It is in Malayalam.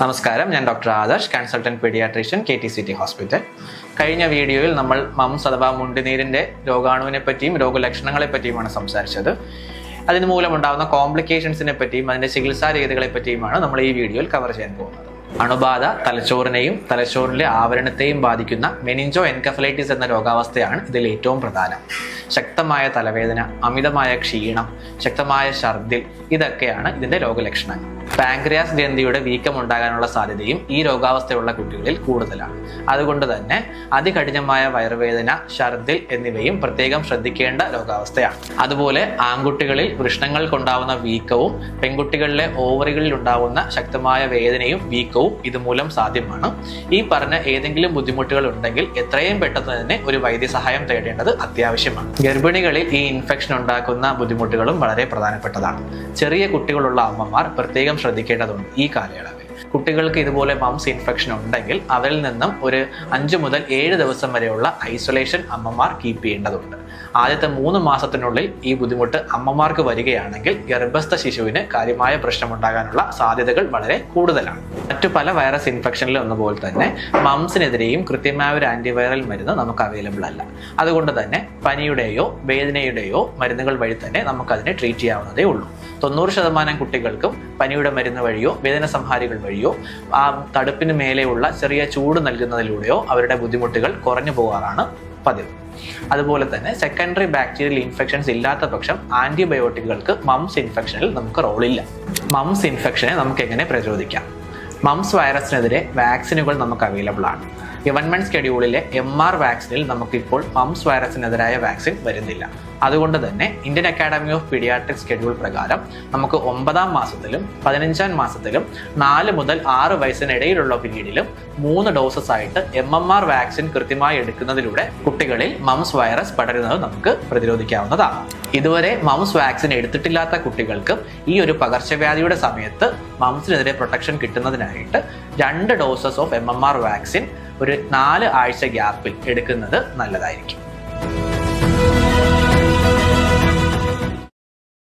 നമസ്കാരം, ഞാൻ doctor Adarsh, consultant paediatrician, KTCT hospital. കഴിഞ്ഞ വീഡിയോയിൽ നമ്മൾ മംസ് അഥവാ മുണ്ടുനീരിൻ്റെ രോഗാണുവിനെ പറ്റിയും രോഗലക്ഷണങ്ങളെ പറ്റിയുമാണ് സംസാരിച്ചത്. അതിന് മൂലമുണ്ടാകുന്ന കോംപ്ലിക്കേഷൻസിനെ പറ്റിയും അതിൻ്റെ ചികിത്സാ രീതികളെ പറ്റിയുമാണ് നമ്മൾ ഈ വീഡിയോയിൽ കവർ ചെയ്യാൻ പോകുന്നത്. അണുബാധ തലച്ചോറിനെയും തലച്ചോറിലെ ആവരണത്തെയും ബാധിക്കുന്ന മെനിഞ്ചോ എൻകഫലൈറ്റിസ് എന്ന രോഗാവസ്ഥയാണ് ഇതിൽ ഏറ്റവും പ്രധാനം. ശക്തമായ തലവേദന, അമിതമായ ക്ഷീണം, ശക്തമായ ഛർദിൽ, ഇതൊക്കെയാണ് ഇതിൻ്റെ രോഗലക്ഷണങ്ങൾ. പാൻക്രിയാസ് ഗ്രന്ഥിയുടെ വീക്കം ഉണ്ടാകാനുള്ള സാധ്യതയും ഈ രോഗാവസ്ഥയുള്ള കുട്ടികളിൽ കൂടുതലാണ്. അതുകൊണ്ട് തന്നെ അതികഠിനമായ വയറുവേദന, ഛർദിൽ എന്നിവയും പ്രത്യേകം ശ്രദ്ധിക്കേണ്ട രോഗാവസ്ഥയാണ്. അതുപോലെ ആൺകുട്ടികളിൽ വൃഷ്ണങ്ങൾ കൊണ്ടാവുന്ന വീക്കവും പെൺകുട്ടികളിലെ ഓവറികളിൽ ഉണ്ടാവുന്ന ശക്തമായ വേദനയും വീക്കവും ഇതുമൂലം സാധ്യമാണ്. ഈ പറഞ്ഞ ഏതെങ്കിലും ബുദ്ധിമുട്ടുകൾ ഉണ്ടെങ്കിൽ എത്രയും പെട്ടെന്ന് തന്നെ ഒരു വൈദ്യസഹായം തേടേണ്ടത് അത്യാവശ്യമാണ്. ഗർഭിണികളിൽ ഈ ഇൻഫെക്ഷൻ ഉണ്ടാക്കുന്ന ബുദ്ധിമുട്ടുകളും വളരെ പ്രധാനപ്പെട്ടതാണ്. ചെറിയ കുട്ടികളുള്ള അമ്മമാർ പ്രത്യേകം ശ്രദ്ധിക്കേണ്ടതുണ്ട്. ഈ കാലയളവിൽ കുട്ടികൾക്ക് ഇതുപോലെ മംസ് ഇൻഫെക്ഷൻ ഉണ്ടെങ്കിൽ അവരിൽ നിന്നും ഒരു 5 മുതൽ 7 ദിവസം വരെയുള്ള ഐസൊലേഷൻ അമ്മമാർ കീപ്പ് ചെയ്യേണ്ടതുണ്ട്. ആദ്യത്തെ 3 മാസത്തിനുള്ളിൽ ഈ ബുദ്ധിമുട്ട് അമ്മമാർക്ക് വരികയാണെങ്കിൽ ഗർഭസ്ഥ ശിശുവിന് കാര്യമായ പ്രശ്നമുണ്ടാകാനുള്ള സാധ്യതകൾ വളരെ കൂടുതലാണ്. മറ്റു പല വൈറസ് ഇൻഫെക്ഷനിലും ഒന്നുപോലെ തന്നെ മംസിനെതിരെയും കൃത്യമായ ഒരു ആന്റിവൈറൽ മരുന്ന് നമുക്ക് അവൈലബിൾ അല്ല. അതുകൊണ്ട് തന്നെ പനിയുടെയോ വേദനയുടെയോ മരുന്നുകൾ വഴി തന്നെ നമുക്കതിനെ ട്രീറ്റ് ചെയ്യാവുന്നതേ ഉള്ളൂ. 90% കുട്ടികൾക്കും പനിയുടെ മരുന്ന് വഴിയോ വേദന സംഹാരികൾ വഴിയോ ആ തടുപ്പിന് മേലെയുള്ള ചെറിയ ചൂട് നൽകുന്നതിലൂടെയോ അവരുടെ ബുദ്ധിമുട്ടുകൾ കുറഞ്ഞു പോകാറാണ് പതിവ്. അതുപോലെ തന്നെ സെക്കൻഡറി ബാക്ടീരിയൽ ഇൻഫെക്ഷൻസ് ഇല്ലാത്ത പക്ഷം ആന്റിബയോട്ടിക്കുകൾക്ക് മംസ് ഇൻഫെക്ഷനിൽ നമുക്ക് റോളില്ല. മംസ് ഇൻഫെക്ഷനെ നമുക്ക് എങ്ങനെ പ്രതിരോധിക്കാം? മംസ് വൈറസിനെതിരെ വാക്സിനുകൾ നമുക്ക് അവൈലബിൾ ആണ്. ഗവൺമെന്റ് സ്കെഡ്യൂളിലെ MR വാക്സിനിൽ നമുക്കിപ്പോൾ മംസ് വൈറസിനെതിരായ വാക്സിൻ വരുന്നില്ല. അതുകൊണ്ട് തന്നെ Indian academy of pediatrics schedule പ്രകാരം നമുക്ക് 9ാം മാസത്തിലും 15ാം മാസത്തിലും 4 മുതൽ 6 വയസ്സിനിടയിലുള്ള പീരീഡിലും 3 ഡോസസ് ആയിട്ട് MMR വാക്സിൻ കൃത്യമായി എടുക്കുന്നതിലൂടെ കുട്ടികളിൽ മംസ് വൈറസ് പടരുന്നത് നമുക്ക് പ്രതിരോധിക്കാവുന്നതാണ്. ഇതുവരെ മംസ് വാക്സിൻ എടുത്തിട്ടില്ലാത്ത കുട്ടികൾക്ക് ഈ ഒരു പകർച്ചവ്യാധിയുടെ സമയത്ത് മംസിനെതിരെ പ്രൊട്ടക്ഷൻ കിട്ടുന്നതിനായിട്ട് 2 ഡോസസ് ഓഫ് MMR വാക്സിൻ ഒരു 4 ആഴ്ച ഗ്യാപ്പിൽ എടുക്കുന്നത് നല്ലതായിരിക്കും.